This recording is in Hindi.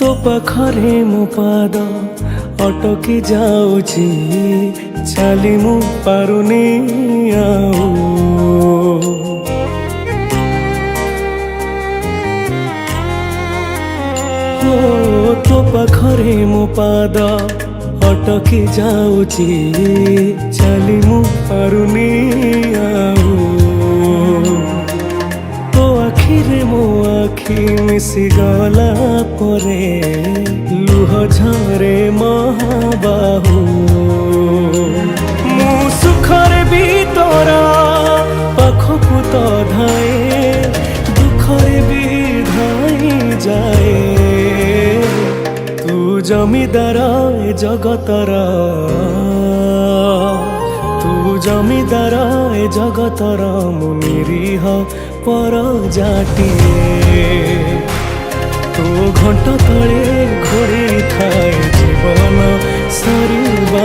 तो पाखरे मो पाद अटकी जाऊची चाली मु पारुनी आऊ हो तो पाखरे मो पाद अटकी जाऊची चाली मु पारुनी आऊ तो आखिरे मो आखि मिसी गला परे लुह झरे महाबाहु मु सुखरे भी तोरा पाखकु तो धाए दुखरे भी धाई जाए तू जमीदार ए जगतर तू जमीदार ए जगतर मु निरीह पर जाटिए तो घंट तले घोड़ी थाए जीवन सरिबा।